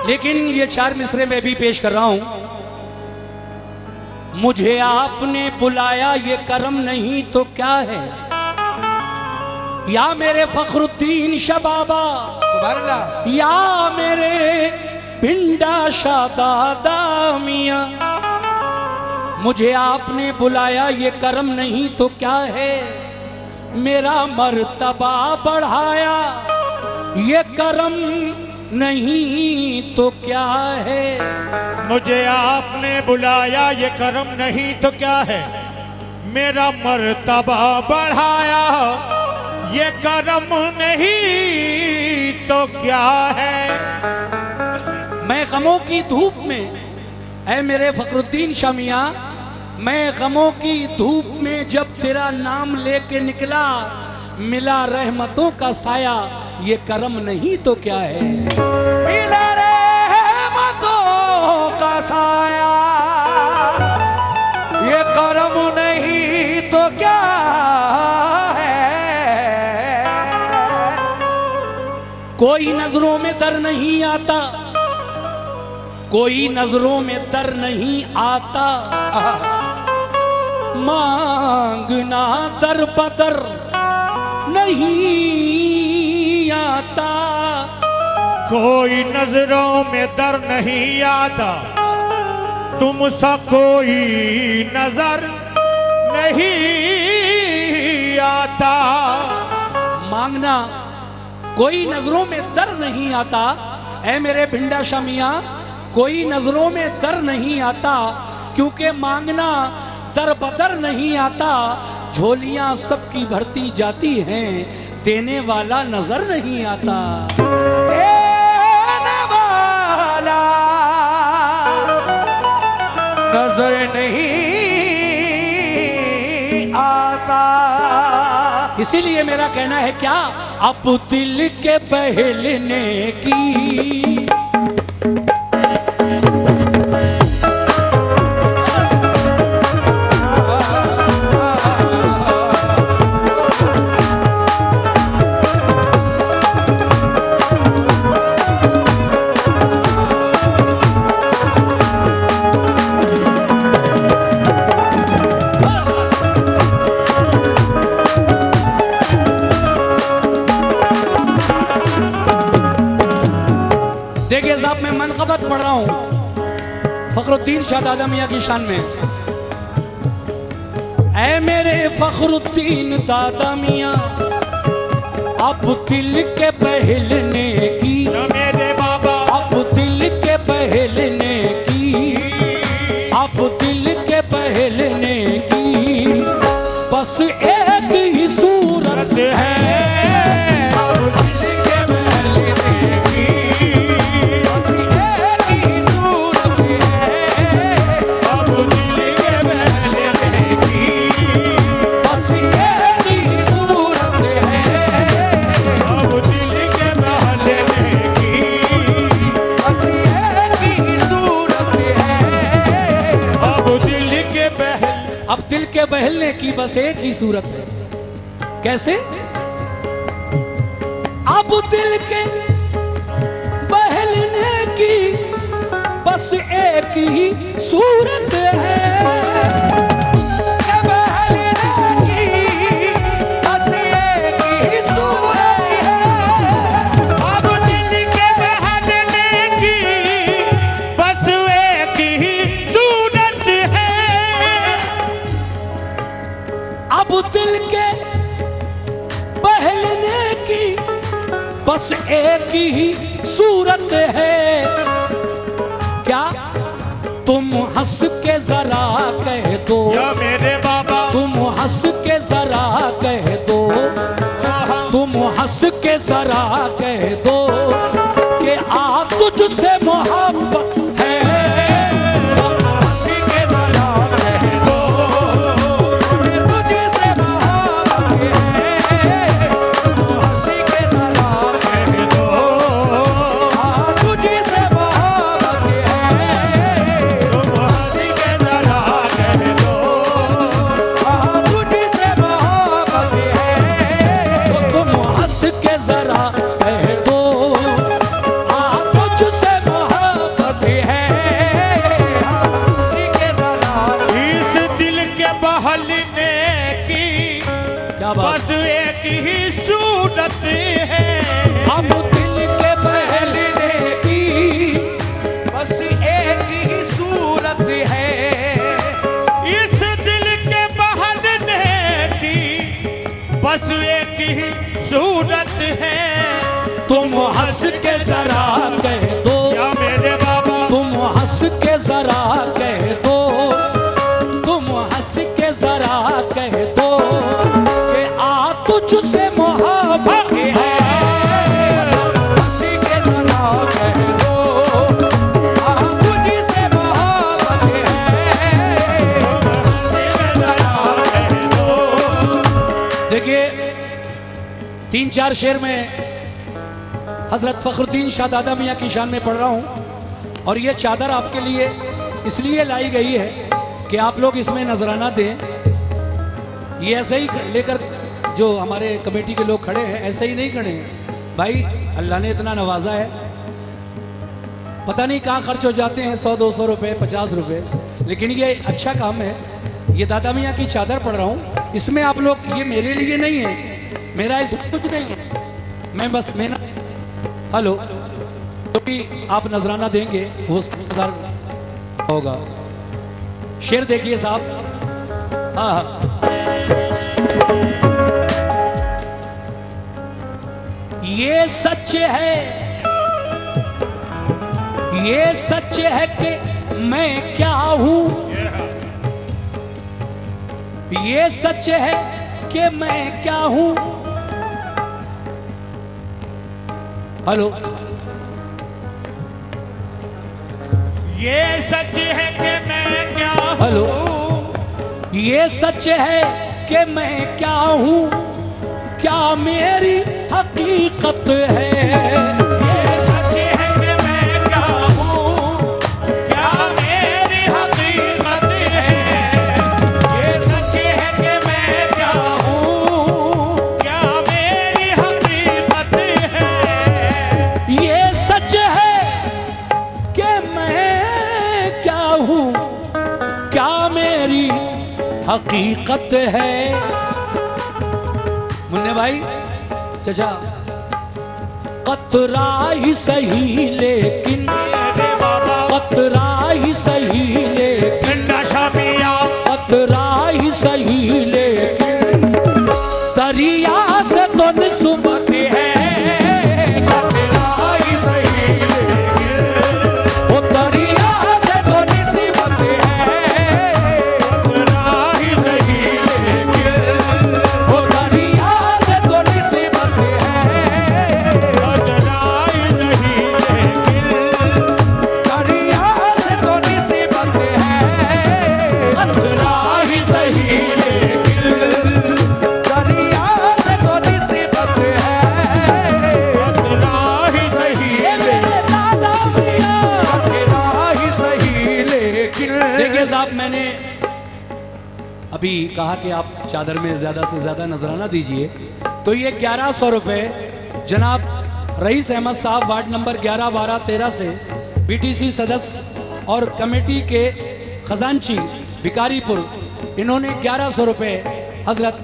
लेकिन ये 4 मिसरे मैं भी पेश कर रहा हूं। मुझे आपने बुलाया ये करम नहीं तो क्या है, या मेरे फखरुद्दीन शबाबा, सुभान अल्लाह, या मेरे भिंडा शादादा मियां। मुझे आपने बुलाया ये करम नहीं तो क्या है, मेरा मर्तबा बढ़ाया ये करम नहीं तो क्या है। मुझे आपने बुलाया ये करम नहीं तो क्या है, मेरा मर्तबा बढ़ाया ये करम नहीं तो क्या है। मैं गमों की धूप में, ऐ मेरे फखरुद्दीन शामिया, मैं गमों की धूप में जब तेरा नाम लेके निकला, मिला रहमतों का साया ये करम नहीं तो क्या है। मिला रहमतों का साया ये करम नहीं तो क्या है। कोई नजरों में दर नहीं आता, कोई नजरों में दर नहीं आता, मांगना दर बदर नहीं आता। कोई नजरों में दर नहीं आता, तुमसा कोई नजर नहीं आता। मांगना कोई नजरों में दर नहीं आता, ऐ मेरे भिंडा शामिया कोई नजरों में दर नहीं आता, क्योंकि मांगना दर बदर नहीं आता। झोलियां सबकी भरती जाती हैं, देने वाला नजर नहीं आता। देने वाला नजर नहीं आता। इसीलिए मेरा कहना है क्या, अब दिल के बहलने की देखिए साहब, मैं मनक़बत पढ़ रहा हूं फखरुद्दीन शाहदादा मियां की शान में। ऐ मेरे फखरुद्दीन दादा मियां, अब दिल के बहलने की, मेरे बाबा अब दिल के बहलने की, अब दिल के बहलने की बस एक ही सूरत है। अब दिल के बहलने की बस एक ही सूरत है। कैसे? अब दिल के बहलने की बस एक ही सूरत है। बस एक ही सूरत है। क्या तुम हंस के जरा कह दो, या मेरे बाबा तुम हंस के जरा कह दो, तुम हंस के जरा कह दो कि आ तुझसे मोहब्बत है। जरा कह दो आ तुझसे मोहब्बत चार शेर में हजरत फखरुद्दीन शाह दादा मियाँ की शान में पढ़ रहा हूँ। और ये चादर आपके लिए इसलिए लाई गई है कि आप लोग इसमें नजराना दें। ये ऐसे ही लेकर जो हमारे कमेटी के लोग खड़े हैं ऐसे ही नहीं खड़े हैं भाई, अल्लाह ने इतना नवाजा है, पता नहीं कहाँ खर्च हो जाते हैं 100-200 रुपये 50 रुपये, लेकिन ये अच्छा काम है। ये दादा मियाँ की चादर पढ़ रहा हूँ, इसमें आप लोग, ये मेरे लिए नहीं है, मेरा इसमें कुछ नहीं है, मैं बस मेरा हेलो तो भी आप नजराना देंगे वो समझदार होगा। शेर देखिए साहब। हाँ ये सच है, ये सच है कि मैं क्या हूं, ये सच है कि मैं क्या हूं। हेलो, ये सच है कि मैं क्या हूं। हेलो, ये सच है कि मैं क्या हूं, क्या मेरी हकीकत है। ये सच है कि मैं क्या हूं, क्या मेरी हकीकत है। ये सच है कि मैं क्या हूं, क्या मेरी हकीकत है। ये सच है कि मैं क्या हूं, क्या मेरी हकीकत है। मुन्ने भाई चचा, कतरा ही सही लेकिन, कतरा ही सही लेकिन, भिंडा शाह मियां कतरा ही सही लेकिन दरिया से तो निस्बत है। कतरा ही सही लेकिन, वो दरिया से तो निस्बत है। कतरा ही सही लेकिन, वो दरिया से तो निस्बत है। कतरा ही सही लेकिन, दरिया से तो निस्बत है। कतरा ही सही लेकिन, दरिया से तो निस्बत है। कतरा ही सही ये मेरे दादा मियां। तेरा ही सही लेकिन देखिए साहब, मैंने अभी कहा कि आप चादर में ज्यादा से ज्यादा नजराना दीजिए, तो ये 1100 रुपये जनाब रईस अहमद साहब वार्ड नंबर 11, 12, 13 से बीटीसी सदस्य और कमेटी के खजांची भिकारीपुर, इन्होंने 1100 रुपये हजरत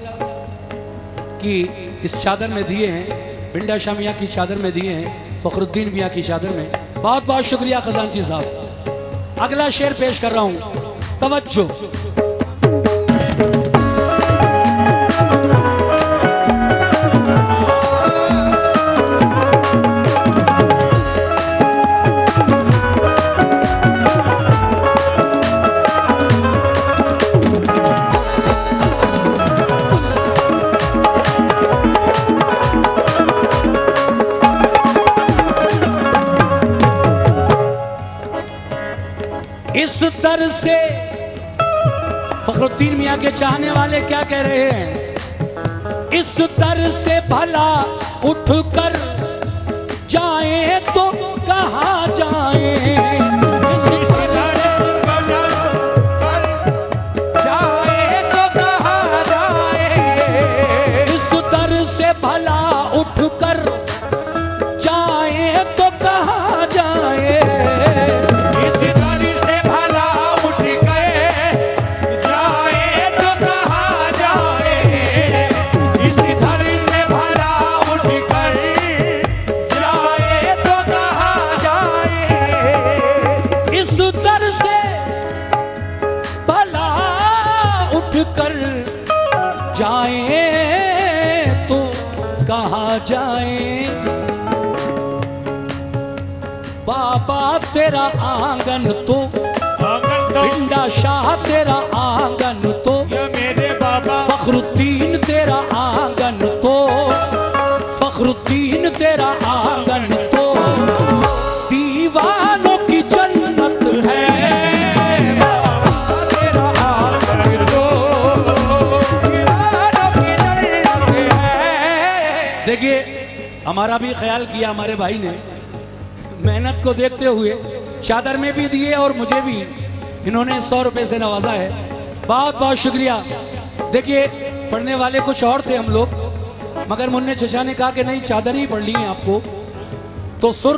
की इस चादर में दिए हैं, भिंडा शाह मियाँ की चादर में दिए हैं, फखरुद्दीन मियाँ की चादर में। बहुत बहुत शुक्रिया खजांची साहब। अगला शेर पेश कर रहा हूं, तवज्जो। इस तरह से फखरुद्दीन मियाँ के चाहने वाले क्या कह रहे हैं, इस तरह से भला उठकर जाए तो कहाँ जाए। इस तरह जाए तो कहाँ जाए। इस तरह से भला उठकर जाए तो कहाँ जाए। इस दर से भला उठ गए जाए तो कहाँ जाए। इस दर से भला उठ कर जाए तो कहाँ जाए। इस दर से भला उठकर जाए तो कहाँ जाए। बाबा तेरा आंगन तो, आंगन तो भिंडा शाह तेरा आंगन तो, ये मेरे बाबा। फखरुद्दीन तेरा आंगन तो, फखरुद्दीन तेरा आंगन तो दीवानों की जन्नत है। तेरा आंगन तो दीवानों की जन्नत है। देखिए हमारा भी ख्याल किया हमारे भाई ने, मेहनत को देखते हुए चादर में भी दिए और मुझे भी इन्होंने 100 रुपये से नवाजा है। बहुत बहुत शुक्रिया। देखिए पढ़ने वाले कुछ और थे हम लोग, मगर मुन्ने चचा ने कहा कि नहीं चादर ही पढ़ ली है आपको, तो सुर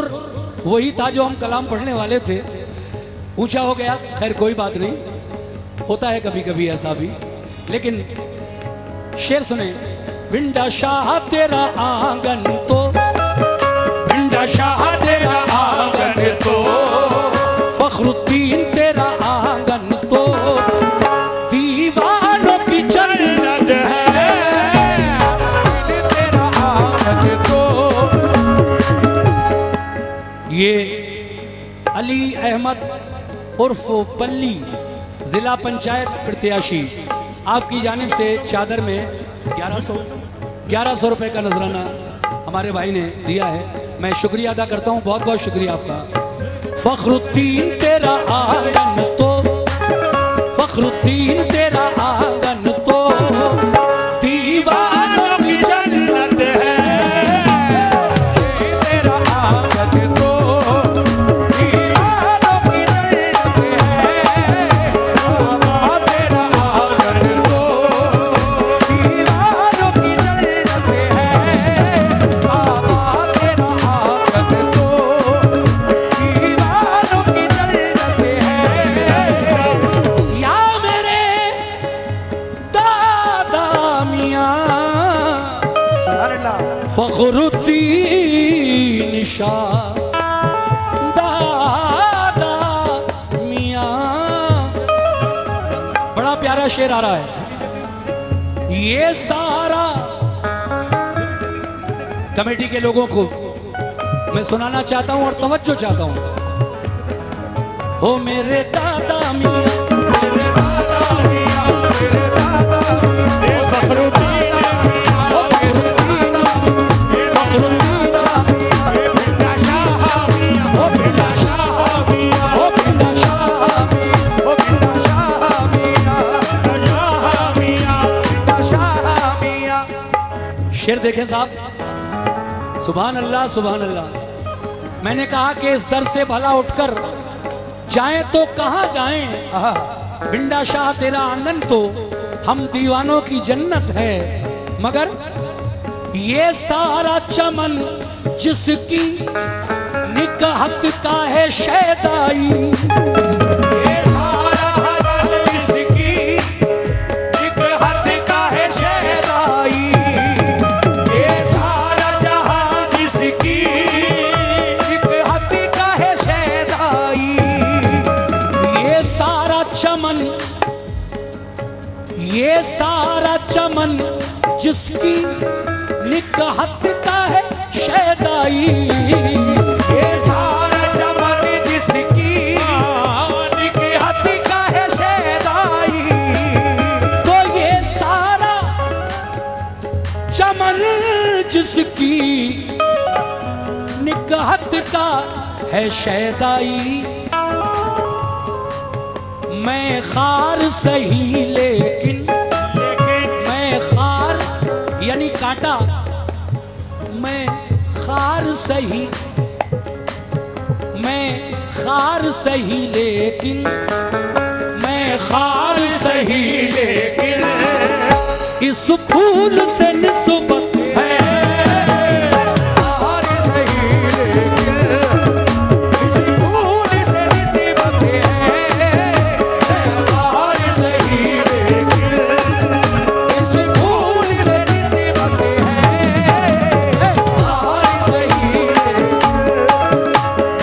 वही था जो हम कलाम पढ़ने वाले थे, ऊंचा हो गया। खैर कोई बात नहीं, होता है कभी कभी ऐसा भी। लेकिन शेर सुने, भिंडा शाह तेरा आंगन तो, भिंडा शाह तेरा आंगन तो, फखरुद्दीन तेरा आंगन तो, दीवानों की जन्नत है तेरा आंगन तो। ये अली अहमद उर्फ पल्ली जिला पंचायत प्रत्याशी आपकी जानिब से चादर में 1100 रुपए का नजराना हमारे भाई ने दिया है। मैं शुक्रिया अदा करता हूँ, बहुत बहुत शुक्रिया आपका। फखरुद्दीन तेरा आंगन तो, फखरुद्दीन तेरा आंगन तो, दीवानों की जन्नत है तेरा आंगन तो, दीवानों की जन्नत है। बाबा तेरा आंगन तो, दीवानों की जन्नत है। बाबा तेरा आंगन तो, दीवानों की जन्नत है। या मेरे दादा मियाँ फखरुद्दीन शाह, दादा मियाँ। बड़ा प्यारा शेर आ रहा है। ये सारा कमेटी के लोगों को मैं सुनाना चाहता हूं और तवज्जो चाहता हूं। हो मेरे दादा मियाँ, मेरे दादा मियाँ, मेरे दादा मियाँ, फखरुद्दीन मियाँ, ओ फखरुद्दीन मियाँ, फखरुद्दीन मियाँ, भिंडा शाह मियाँ, ओ भिंडा शाह मियाँ, ओ भिंडा शाह मियाँ, ओ भिंडा शाह मियाँ, शाह मियाँ। भिंडा शाह मियाँ। शेर देखें साहब, सुभान अल्लाह सुभान अल्लाह। मैंने कहा कि इस दर से भला उठकर जाएं तो कहाँ जाएं, भिंडा शाह तेरा आंगन तो हम दीवानों की जन्नत है। मगर ये सारा चमन जिसकी निकाहत का है शैदाई, ये सारा हरम इसकी एक हद का है शहदाई। ये सारा जहां जिसकी एक हद का है शहदाई। ये सारा चमन, ये सारा चमन जिसकी निकाहत का है शैदाई। ये सारा चमन जिसकी एक हद का है शहदाई। तो ये सारा चमन जिसकी निकाहत का है शैदाई। मैं खार सही लेकिन मैं खार यानी कांटा, मैं खार सही, मैं खार सही लेकिन, मैं खार सही लेकिन इस फूल से निस्बत है। हार सही लेकिन इस फूल से निस्बत है। हार सही लेकिन इस फूल से निस्बत है। हार सही लेकिन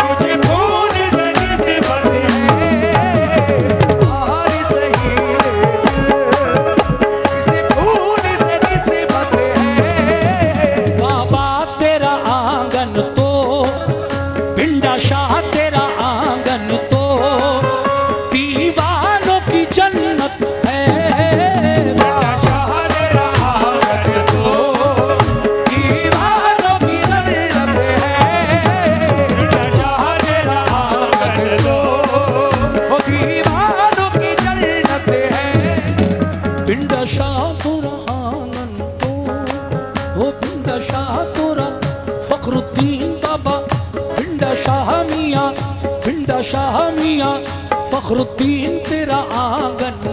इस फूल से निस्बत है। हार सही लेकिन इस फूल से निस्बत बेटा शाह मियाँ फखरुद्दीन तेरा आंगन